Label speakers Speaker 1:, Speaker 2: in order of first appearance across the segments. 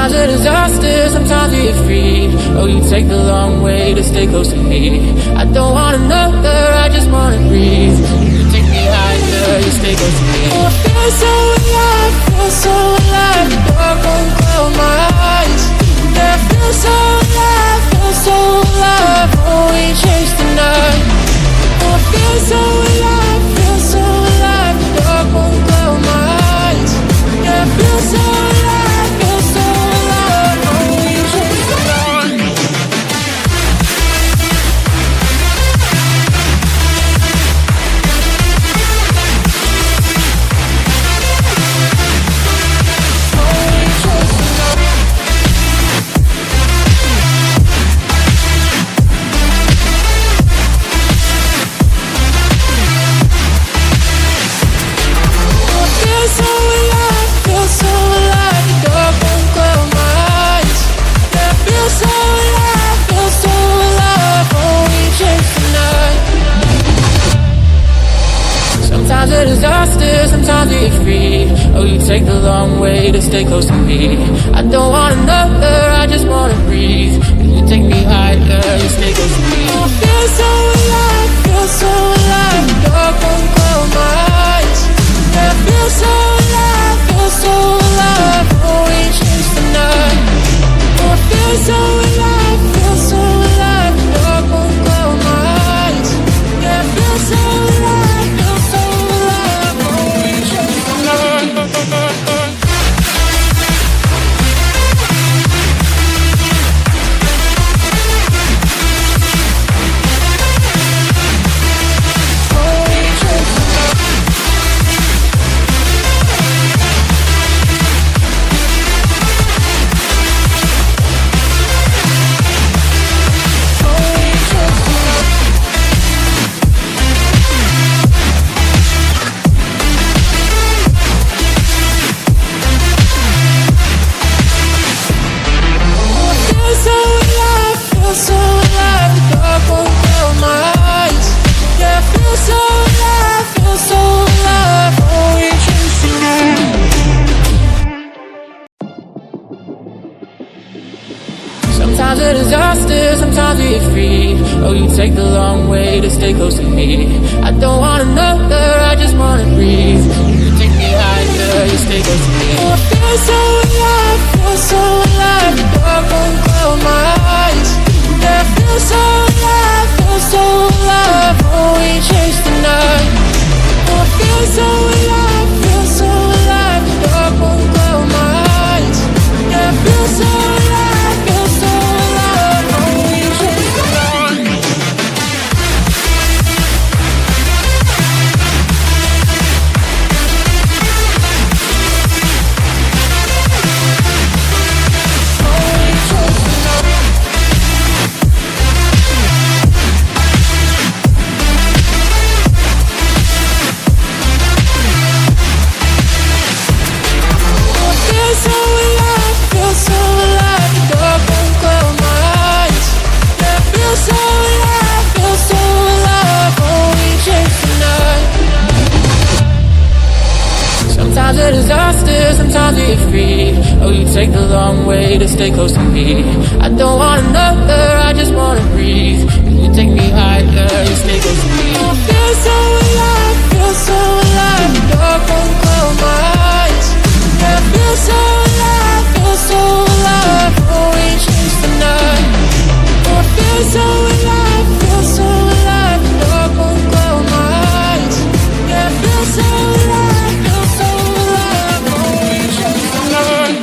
Speaker 1: Sometimes a disaster, sometimes we get free. Oh, you take the long way to stay close to me. I don't want another, I just wanna breathe. You take me higher, you stay close to me. Oh, I feel so alive, feel so alive. The dark won't close my eyes. Yeah, I feel so alive, feel so alive. Oh, we chase the night. Oh, I feel so alive, feel so alive. The dark won't close my eyes. Yeah, I feel so alive, feel so alive. Oh, we chase the night. Sometimes a disaster, sometimes we get free. Oh, you take the long way to stay close to me. I don't want another, I just wanna breathe. You take me higher, you stay close to me. I feel so alive, feel so alive. The dark won't close my eyes. Yeah, I feel so alive, feel so alive. Oh, we chase the night. Oh, I feel so alive, feel so alive. The dark won't close my eyes. Yeah, I feel so alive, feel so alive. Oh, we chase the night. Sometimes a disaster, sometimes we get free. Oh, you take the long way to stay close to me. I don't want another, I just wanna breathe. You take me higher, you stay close to me. Oh, I feel so alive, feel so alive. The dark won't close my eyes. Yeah, I feel so alive, feel so alive. Oh, we chase the night. Oh, I feel so alive, feel so alive. The dark won't close my eyes. Yeah, I feel so alive, feel so alive. Oh, we chase the night. Sometimes a disaster, sometimes we get free. Oh, you take the long way to stay close to me. I don't want another, I just wanna breathe. You take me higher, you stay close to me. I feel so alive, feel so alive. The dark won't close my eyes. Yeah, I feel so alive, feel so alive. Oh, we chase the night. Oh, I feel so alive, feel so alive. The dark won't close my eyes. Yeah, I feel so alive, feel so alive. Oh, we chase the night.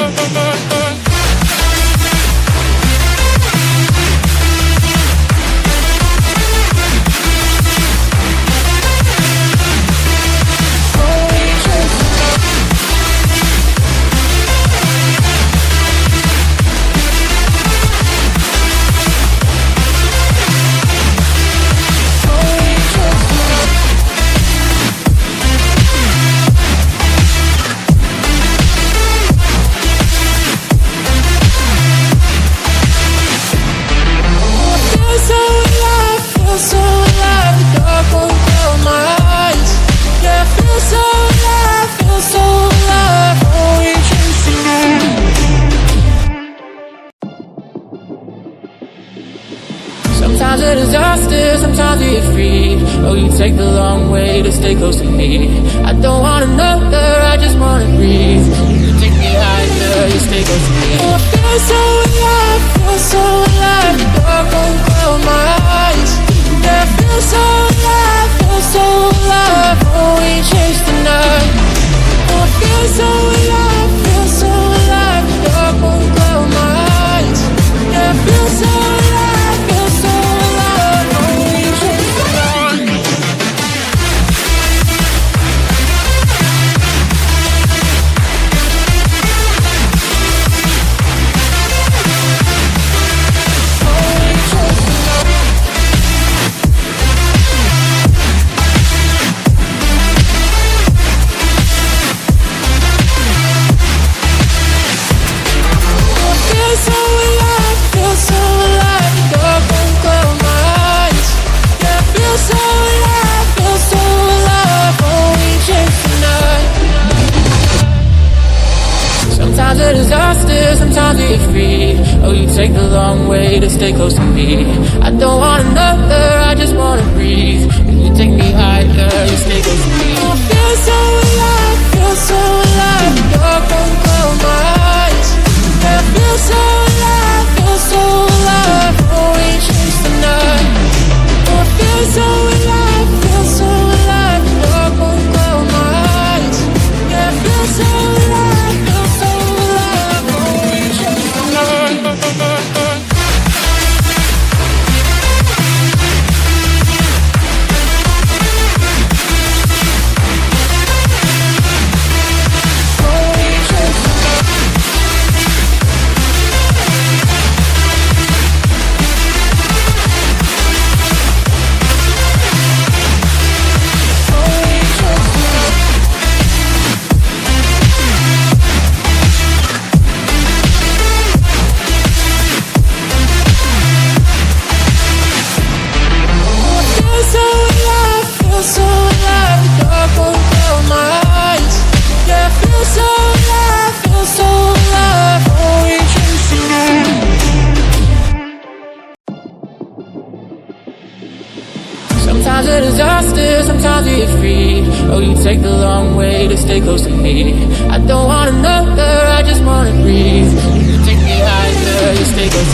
Speaker 1: Oh, we chase the night. disaster, sometimes we get free. Oh, you take the long way to stay close to me. I don't want another, I just wanna breathe. You take me higher, you stay close to me. Oh, I feel so alive, feel so alive. The dark won't close my eyes. Yeah, I feel so alive, feel so alive. Oh, we chase the night. Oh, I feel so alive, feel so alive. The dark won't close my eyes. Yeah, I feel so alive, feel so alive. Oh, we chase the night. Sometimes a disaster, sometimes we get free. Oh, you take the long way to stay close to me. I don't want another, I just wanna breathe. You take me higher, you stay close to me. I feel so alive, feel so alive. The dark won't close my eyes. Yeah, I feel so alive, feel so alive. Oh, we chase the night. Oh, I feel so alive, feel so alive. The dark won't close my eyes. Yeah, I feel so alive, feel so alive. Oh, we chase the night. Sometimes a disaster, sometimes we get free. Oh, you take the long way to stay close to me. I don't want another, I just wanna breathe. You take me higher, you stay close to me.